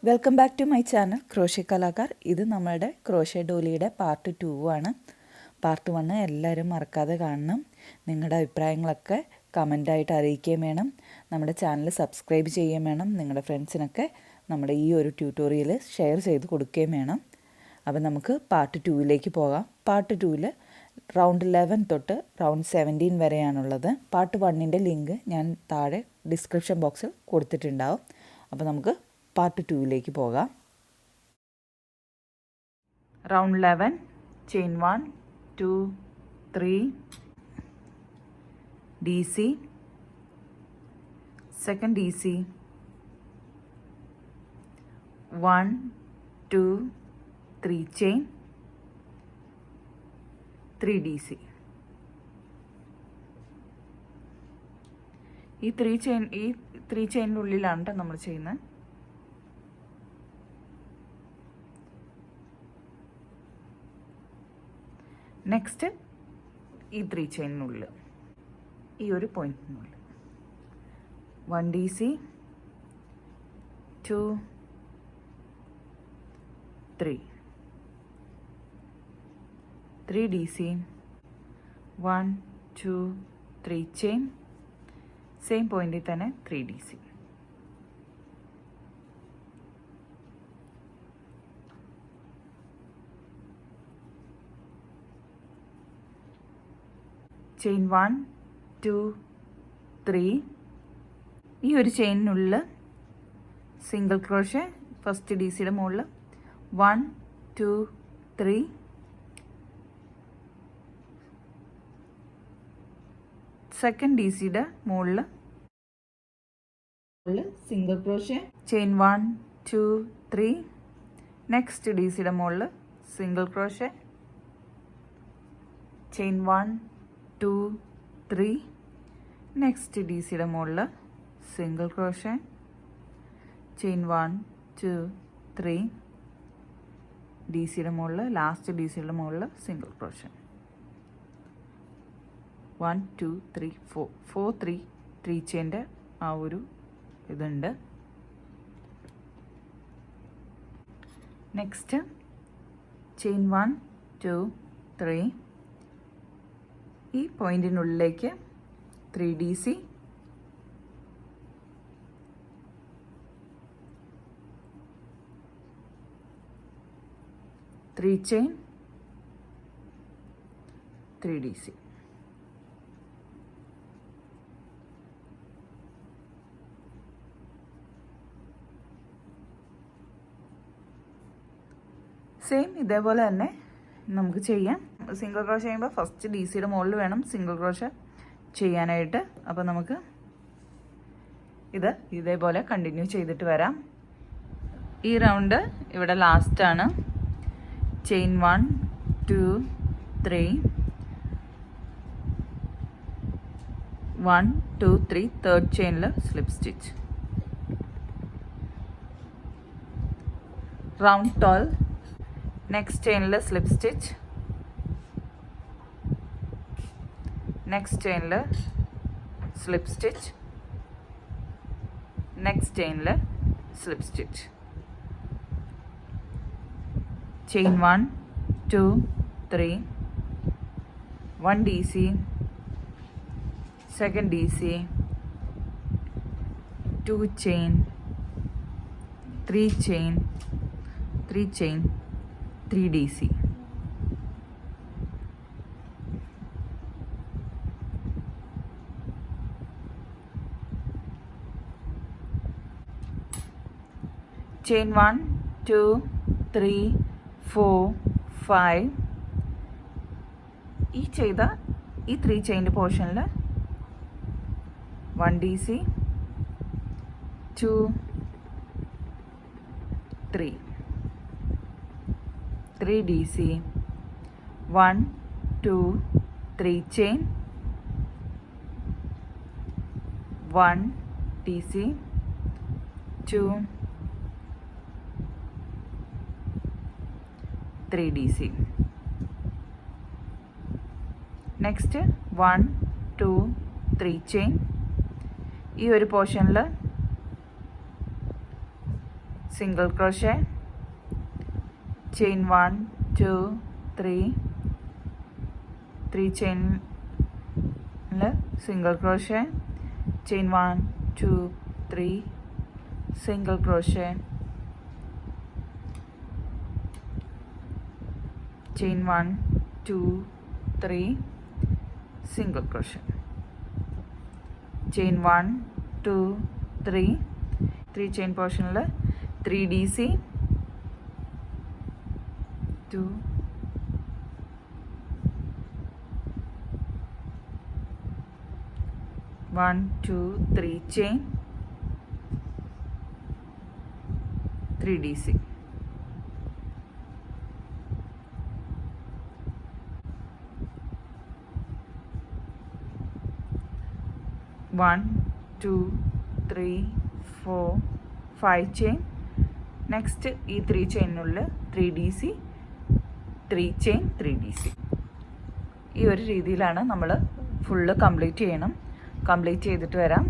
Welcome back to my channel crochet Kalakar. ഇത് നമ്മുടെ crochet ഡോലിയുടെ part 2 ആണ്. പാർട്ട് 1 എല്ലാവരും മറക്കാതെ കാണണം. നിങ്ങളുടെ അഭിപ്രായങ്ങളൊക്കെ കമൻ്റായിട്ട് അറിയിക്കുകയും വേണം. നമ്മുടെ ചാനൽ സബ്സ്ക്രൈബ് ചെയ്യുകയും വേണം. നിങ്ങളുടെ ഫ്രണ്ട്സിനൊക്കെ നമ്മുടെ ഈ ഒരു ട്യൂട്ടോറിയൽ ഷെയർ ചെയ്ത് കൊടുക്കുകയും വേണം. അപ്പോൾ നമുക്ക് പാർട്ട് 2ലേക്ക് പോകാം. പാർട്ട് 2ൽ റൗണ്ട് 11 തൊട്ട് റൗണ്ട് 17 വരെയാണുള്ളത്. പാർട്ട് 1ൻ്റെ ലിങ്ക് ഞാൻ താഴെ ഡിസ്ക്രിപ്ഷൻ ബോക്സിൽ കൊടുത്തിട്ടുണ്ടാവും. അപ്പോൾ നമുക്ക് പാർട്ട് 2ലേക്ക് പോകാം. Round 11 chain 1 2 3 DC, second DC, 1 2 3 chain, 3 DC. ഈ 3 ചെയിനുള്ളിലാണ് നമ്മൾ ചെയ്യുന്നത്. നെക്സ്റ്റ് ഈ 3 ചെയിനുള്ളിൽ ഈ ഒരു പോയിന്റിനുള്ളിൽ 1 DC 2 3 3 DC 1 2 3 ചെയിൻ, സെയിം പോയിന്റിൽ തന്നെ 3 DC. ചെയിൻ 1 2 3 ഈ ഒരു ചെയിനുള്ളിൽ സിംഗിൾ ക്രോഷേ ഫസ്റ്റ് DCയുടെ മുകളിൽ 1 2 3 സെക്കൻഡ് DCയുടെ മുകളിൽ സിംഗിൾ ക്രോഷേ ചെയിൻ 1 2 3 നെക്സ്റ്റ് DCയുടെ മുകളിൽ സിംഗിൾ ക്രോഷേ ചെയിൻ 1 2 3 നെക്സ്റ്റ് DCയുടെ മുകളിൽ സിംഗിൾ ക്രോഷേ ചെയിൻ 1 2 3 DCയുടെ മുകളിൽ ലാസ്റ്റ് DCയുടെ മുകളിൽ സിംഗിൾ ക്രോഷേ 1 2 3 4 3 ചെയിൻ്റെ ആ ഒരു ഇതുണ്ട്. നെക്സ്റ്റ് ചെയിൻ 1 2 3 ഈ പോയിന്റിനുള്ളിലേക്ക് 3 DC 3 ചെയിൻ 3 DC. സെയിം ഇതേപോലെ തന്നെ നമുക്ക് ചെയ്യാം. സിംഗിൾ ക്രോഷ ചെയ്യുമ്പോൾ ഫസ്റ്റ് DCയുടെ മുകളിൽ വേണം സിംഗിൾ ക്രോഷ ചെയ്യാനായിട്ട്. അപ്പോൾ നമുക്ക് ഇത് ഇതേപോലെ കണ്ടിന്യൂ ചെയ്തിട്ട് വരാം. ഈ റൗണ്ട് ഇവിടെ ലാസ്റ്റാണ്. ചെയിൻ 1 2 3 1 2 3 തേർഡ് ചെയിനിൽ സ്ലിപ്പ് സ്റ്റിച്ച്. റൗണ്ട് 12 നെക്സ്റ്റ് ചെയിനിൽ സ്ലിപ്പ് സ്റ്റിച്ച്, നെക്സ്റ്റ് ചെയിനിൽ സ്ലിപ്പ് സ്റ്റിച്ച്, നെക്സ്റ്റ് ചെയിനിൽ slip stitch. Chain 1 2 3 1 DC, second DC 2 chain 3 chain 3 chain 3 DC. Chain 1 2 3 4 5 ഈ ചെയ്ത ഈ 3 ചെയിൻ്റെ പോർഷനിൽ 1 DC 2 3 3 DC 1 2 3 chain 1 DC 2 3 DC. next 1 2 3 chain ഈ ഒരു പോർഷനിൽ single crochet, chain 1 2 3, 3 chain single crochet, chain 1 2 3, single crochet, chain 1 2 3, single crochet, chain 1 2 3, 3 chain portion 3 DC, 2 1 2 3 chain, 3 DC, 1 2 3 4 5 chain. Next ഈ 3 ചെയിനുള്ള 3 DC, 3 chain 3 DC. ഈ ഒരു രീതിയിലാണ് നമ്മൾ ഫുള്ള് കംപ്ലീറ്റ് ചെയ്യണം. Complete ചെയ്തിട്ട് വരാം.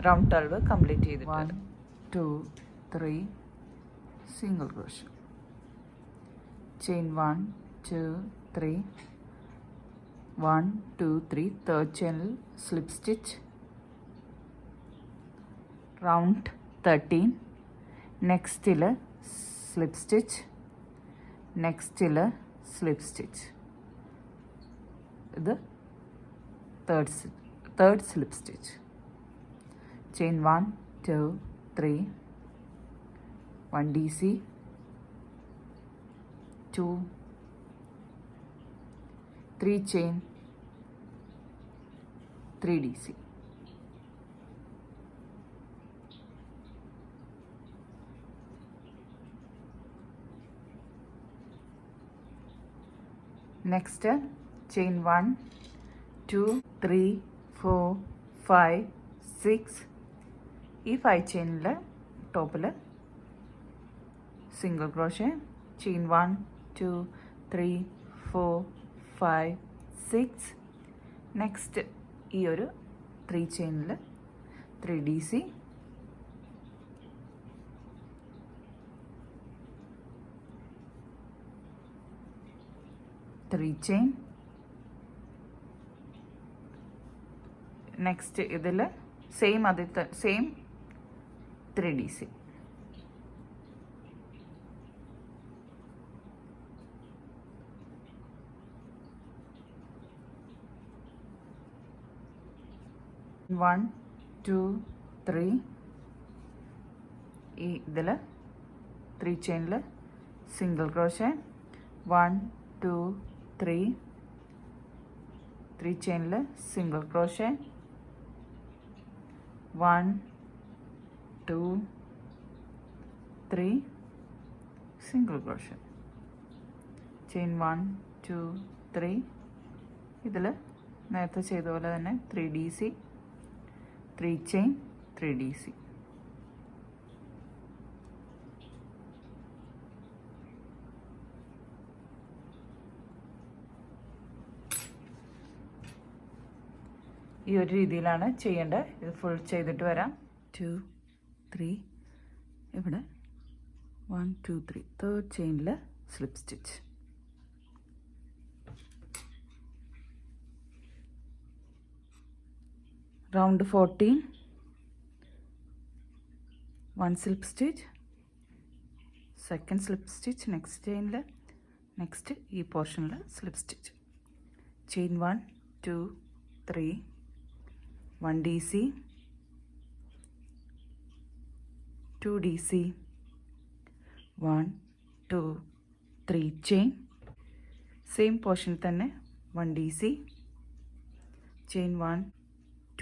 റൗണ്ട് 12 കംപ്ലീറ്റ് ചെയ്തിട്ട് 1 2 3 സിംഗിൾ ക്രോഷേ, ചെയിൻ 1 2 3, 1 2 3, തേർഡ് ചെയിനിൽ സ്ലിപ്പ് സ്റ്റിച്ച്, റൗണ്ട് 13, നെക്സ്റ്റിൽ സ്ലിപ്പ് സ്റ്റിച്ച്, നെക്സ്റ്റിൽ സ്ലിപ്പ് സ്റ്റിച്ച്. ഇത് third slip stitch, chain 1 2 3, 1 DC, 2 3 chain, 3 DC. Next, chain 1 2 3 4 5 6. ഈ 5 ചെയിനിൽ ടോപ്പിൽ സിംഗിൾ ക്രോഷേ, ചെയിൻ 1 2 3 4 5 6. നെക്സ്റ്റ് ഈ ഒരു 3 ചെയിനിൽ 3 DC, 3 ചെയിൻ. നെക്സ്റ്റ് ഇതിൽ സെയിം ആദ്യത്തെ സെയിം 3 DC, 1 2 3. ഈ ഇതിൽ 3 ചെയിനിൽ സിംഗിൾ ക്രോഷേ, 1 2 3, 3 ചെയിനിൽ single crochet, 1 2 3, single crochet, chain 1 2 3. ഇതിൽ നേരത്തെ ചെയ്ത പോലെ തന്നെ 3 DC, 3 ചെയിൻ 3 DC. ഈ ഒരു രീതിയിലാണ് ചെയ്യേണ്ടത്. ഇത് ഫുൾ ചെയ്തിട്ട് വരാം. 2 3, ഇവിടെ 1 2 3, തേർഡ് ചെയിനിൽ slip stitch, round 14, 1 slip stitch, second slip stitch next ചെയിനിൽ, നെക്സ്റ്റ് ഈ പോർഷനിൽ slip stitch, chain 1 2 3, 1 DC, 2 DC, 1 2 3 chain, same പോർഷനിൽ തന്നെ 1 DC, ചെയിൻ 1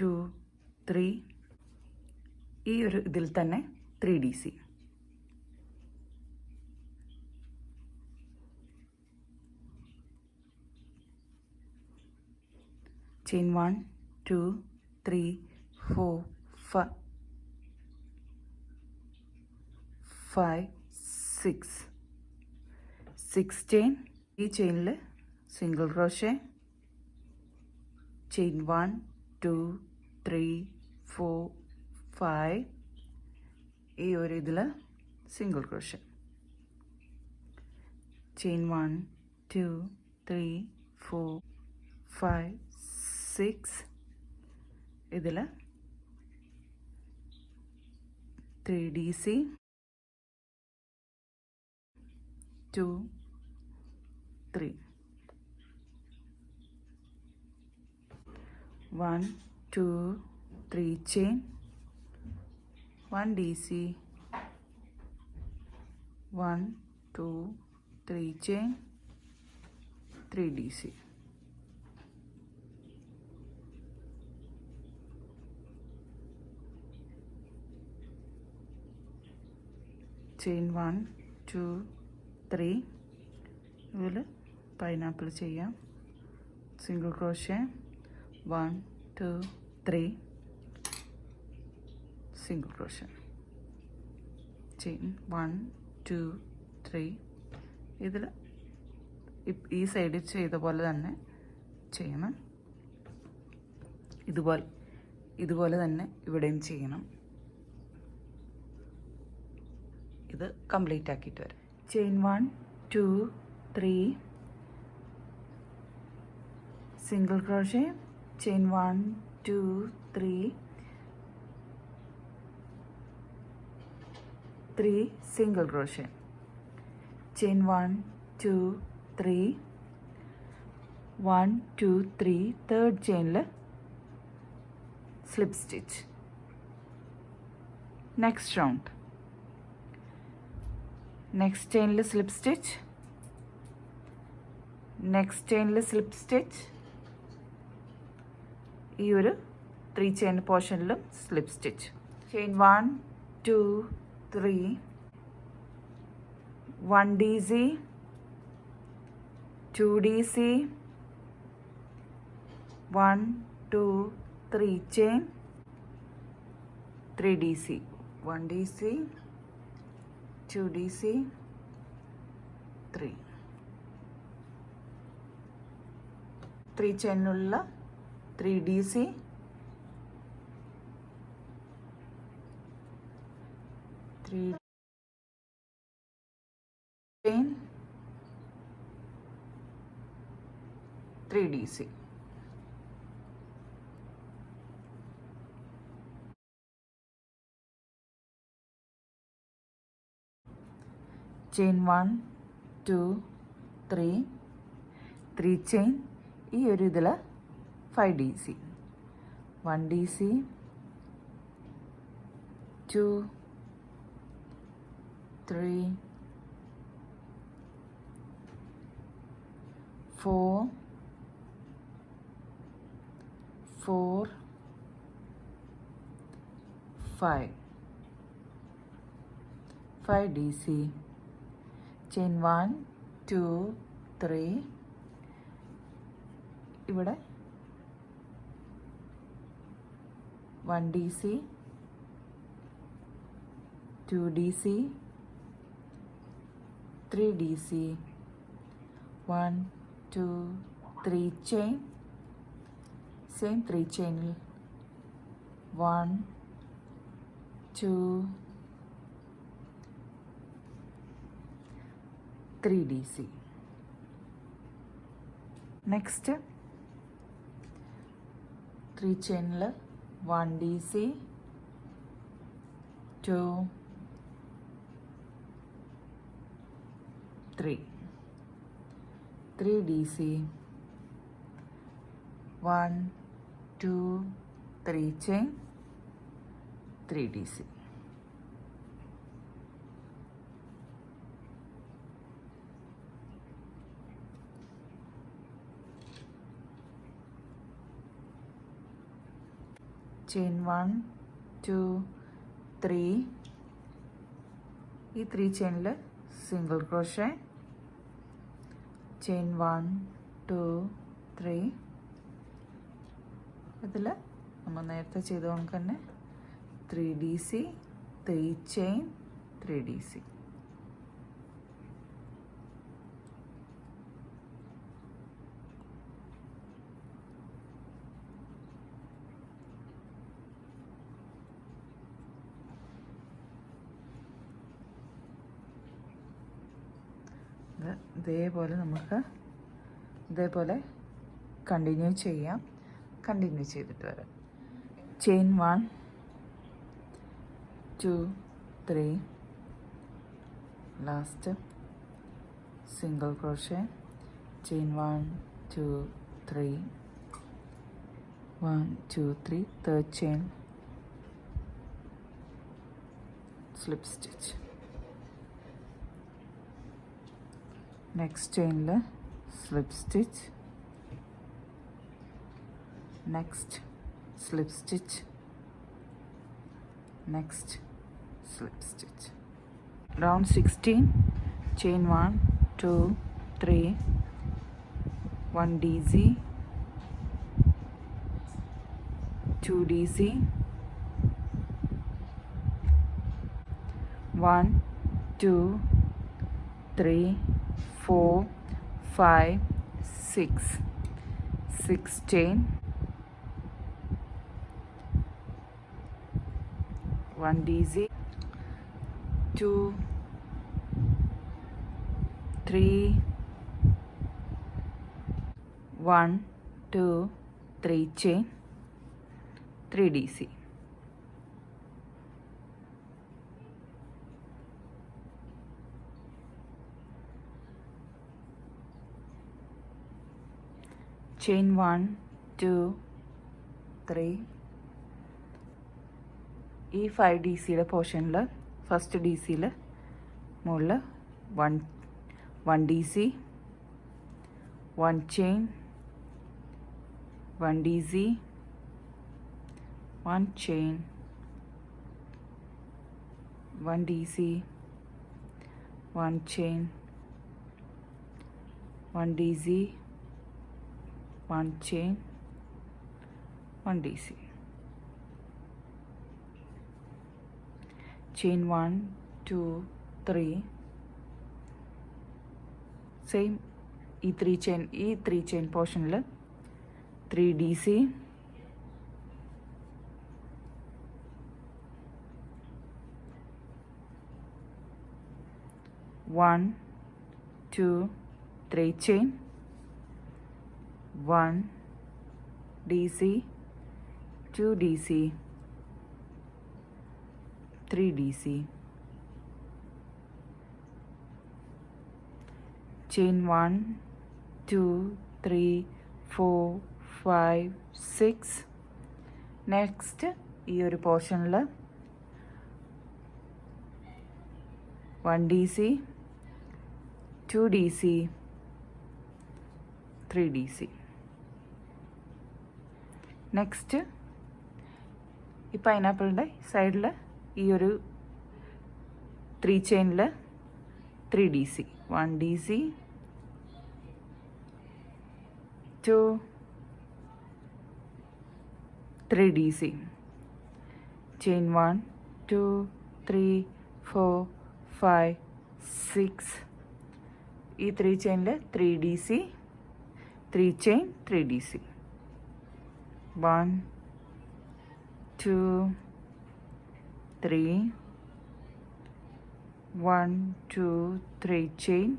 2 3, ഈ ഒരു ഇതിൽ തന്നെ 3 DC, ചെയിൻ 1 2 3 4 5 6, 6 ചെയിൻ. ഈ ചെയിനിൽ സിംഗിൾ ക്രോഷേ, ചെയിൻ 1 2 3 4 5. ഈ ഒരു ഇതിൽ single crochet, chain 1 2 3 4 5 6 ഇതിൽ 3DC 2 3 1 2 3 chain 1DC 1 2 3 chain 3DC chain 1 2 3 ഇതിൽ പൈനാപ്പിൾ ചെയ്യാം single crochet 1 2 3 single crochet chain 1 2 3 ഇതിൽ ഈ സൈഡിൽ ചെയ്ത പോലെ തന്നെ ചെയ്യണം ഇതുപോലെ തന്നെ ഇവിടെയും ചെയ്യണം ഇത് കംപ്ലീറ്റ് ആക്കിയിട്ട് വരാം chain 1 2 3 single crochet chain 1 2 3 3 single crochet chain 1 2 3 1 2 3 third chain slip stitch next round next chain slip stitch next chain slip stitch ഈ ഒരു 3 chain പോർഷനിലും slip stitch chain 1 2 3 1DC 2DC 1 2 3 chain 3DC 1DC 2DC 3 chain ഉള്ള 3DC 3 chain 3DC chain 1 2 3 3 chain ഈ ഒരു ഇതിൽ 5DC 1DC 2 3 4 4 5 5DC chain 1 2 3 ഇവിടെ 1DC 2DC 3DC 1 2 3 chain same 3 chain 1 2 3DC next 3 chain 1DC 2 3 3DC 1 2 3 chain 3DC chain 1 2 3 ഈ 3 chainൽ single crochet chain 1 2 3 ഇതിൽ നമ്മൾ നേരത്തെ ചെയ്ത കണക്ക് തന്നെ 3DC 3 chain 3DC അത് ഇതേപോലെ നമുക്ക് ഇതേപോലെ കണ്ടിന്യൂ ചെയ്യാം. കണ്ടിന്യൂ ചെയ്തിട്ട് വരാം. Chain 1 2 3 last single crochet, chain 1 2 3 1 2 3 third chain, slip stitch. Next ചെയിനിൽ slip stitch, next slip stitch, next slip stitch. Round 16, chain 1 2 3 1 dc, 2 dc, 1 2 3 4 5 6 chain, 1 dc, 2 3 1 2 3 chain, 3 dc. Chain 1 2 3. ഈ 5 D സിയുടെ പോർഷനിൽ ഫസ്റ്റ് ഡി സിയിൽ മുകളിൽ 1 D C, 1 chain, 1 D C, 1 chain, 1 D C, 1 chain, 1 D C, 1 chain, 1 D C. Chain 1 2 3, same ഈ 3 chain പോർഷനിൽ 3 D C, 1 2 3 chain, 1 dc, 2 dc, 3 dc, chain 1 2 3 4 5 6. Next ഈ ഒരു പോർഷനിൽ 1 dc, 2 dc, 3 dc. നെക്സ്റ്റ് ഈ പൈനാപ്പിളിൻ്റെ സൈഡിൽ ഈ ഒരു 3 ചെയിനിൽ 3 dc, 1 dc, 2 3 dc, chain 1 2 3 4 5 6. ഈ 3 ചെയിനിൽ 3 dc, 3 chain, 3 dc, 1 2 3 1 2 3 chain,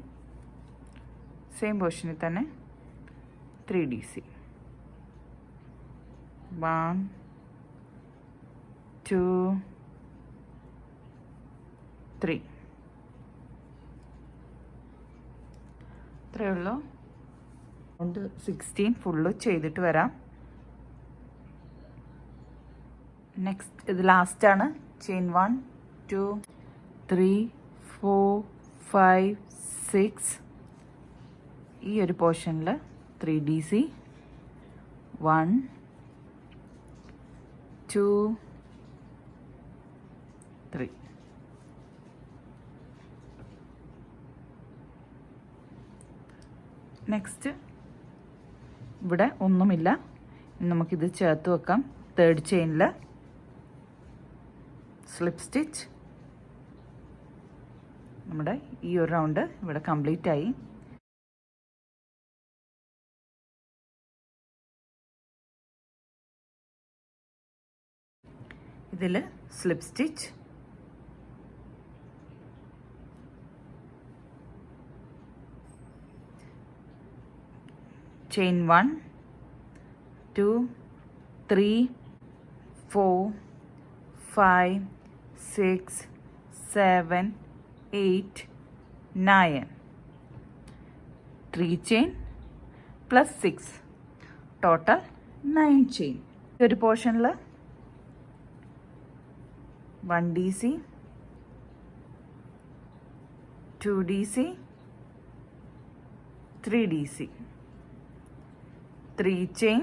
same പൊസിഷനിൽ തന്നെ 3 dc, 1 2 3. ഇത്രയേ ഉള്ളൂ. റൗണ്ട് 16 ഫുള്ള് ചെയ്തിട്ട് വരാം. നെക്സ്റ്റ് ഇത് ലാസ്റ്റാണ്. ചെയിൻ 1 2 3 4 5 6. ഈ ഒരു പോർഷനിൽ 3 dc, 1 2 3. നെക്സ്റ്റ് ഇവിടെ ഒന്നുമില്ല, നമുക്കിത് ചേർത്ത് വെക്കാം. തേർഡ് ചെയിനിൽ സ്ലിപ്പ് സ്റ്റിച്ച്. നമ്മുടെ ഈ ഒരു റൗണ്ട് ഇവിടെ കംപ്ലീറ്റ് ആയി. ഇതിൽ slip stitch, chain 1 2 3 4 5 6 7 8 9 3 chain plus 6 total 9 chain. ഒരു പോർഷനിൽ 1 DC 2 DC 3 DC 3 chain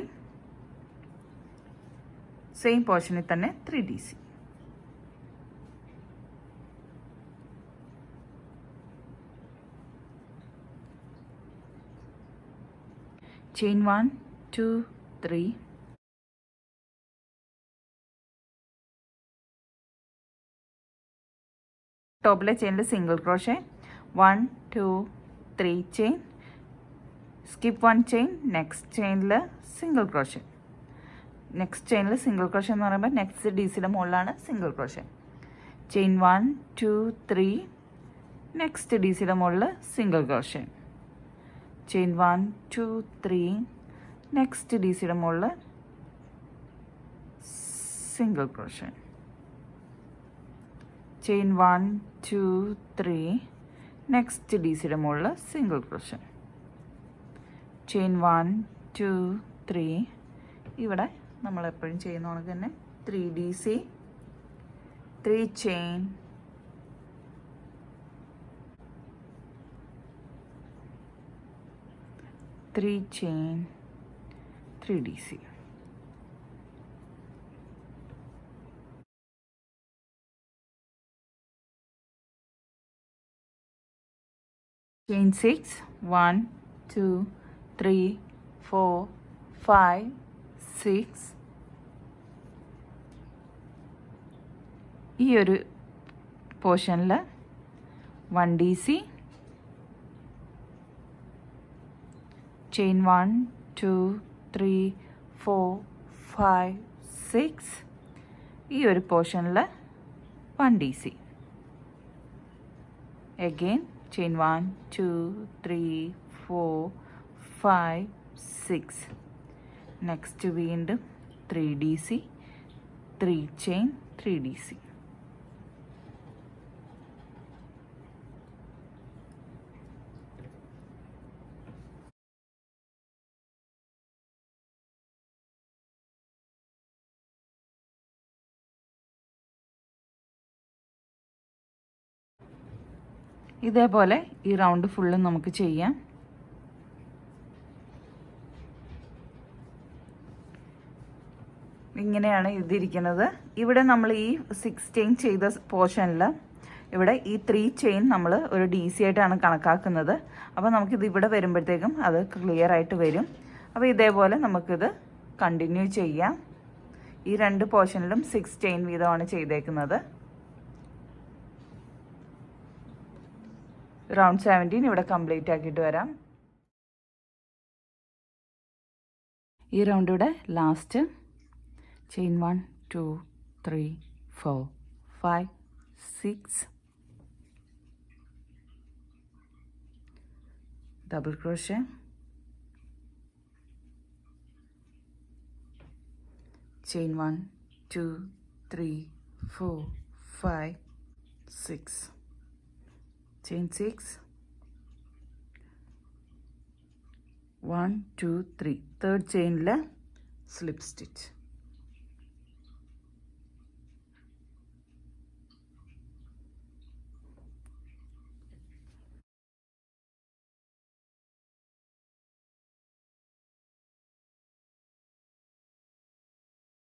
same പോർഷനിൽ തന്നെ 3 DC. chain 1 2 3 ടോപ്പിലെ ചെയിനിൽ single crochet 1 2 3 chain skip 1 chain next ചെയിനിൽ സിംഗിൾ ക്രോഷേ നെക്സ്റ്റ് ചെയിനിൽ സിംഗിൾ ക്രോഷേ എന്ന് പറയുമ്പോൾ നെക്സ്റ്റ് DCയുടെ മുകളിലാണ് സിംഗിൾ ക്രോഷേ ചെയിൻ 1 2 3 നെക്സ്റ്റ് DCയുടെ മുകളിൽ സിംഗിൾ ക്രോഷേ ചെയിൻ 1 2 3 നെക്സ്റ്റ് DCയുടെ മുകളിൽ സിംഗിൾ ക്രോഷേ ചെയിൻ 1 2 3 നെക്സ്റ്റ് DCയുടെ മുകളിൽ സിംഗിൾ ക്രോഷേ ചെയിൻ 1 2 3 ഇവിടെ നമ്മൾ എപ്പോഴും ചെയ്യുന്ന കണക്ക് തന്നെ 3 DC 3 chain 3 chain 3 DC. Chain 6 1 2 3 4 5 6 ഈ ഒരു പോർഷനിൽ 1 DC chain 1 2 3 4 5 6 ഈ ഒരു പോർഷനിൽ 1 DC again chain 1 2 3 4 5 6 നെക്സ്റ്റ് വീണ്ടും 3 DC 3 chain 3 DC ഇതേപോലെ ഈ റൗണ്ട് ഫുള്ളും നമുക്ക് ചെയ്യാം. ഇങ്ങനെയാണ് ഇതിരിക്കുന്നത്. ഇവിടെ നമ്മൾ ഈ 6 ചെയിൻ ചെയ്ത പോർഷനിൽ ഇവിടെ ഈ 3 ചെയിൻ നമ്മൾ ഒരു DC ആയിട്ടാണ് കണക്കാക്കുന്നത്. അപ്പോൾ നമുക്കിത് ഇവിടെ വരുമ്പോഴത്തേക്കും അത് ക്ലിയർ ആയിട്ട് വരും. അപ്പോൾ ഇതേപോലെ നമുക്കിത് കണ്ടിന്യൂ ചെയ്യാം. ഈ രണ്ട് പോർഷനിലും 6 ചെയിൻ വീതമാണ് ചെയ്തേക്കുന്നത്. റൗണ്ട് 17 ഇവിടെ കംപ്ലീറ്റ് ആക്കിയിട്ട് വരാം. ഈ റൗണ്ട് ഇവിടെ last chain 1 2 3 4 5 6 double crochet chain 1 2 3 4 5 6 chain 6 1 2 3 third chain la slip stitch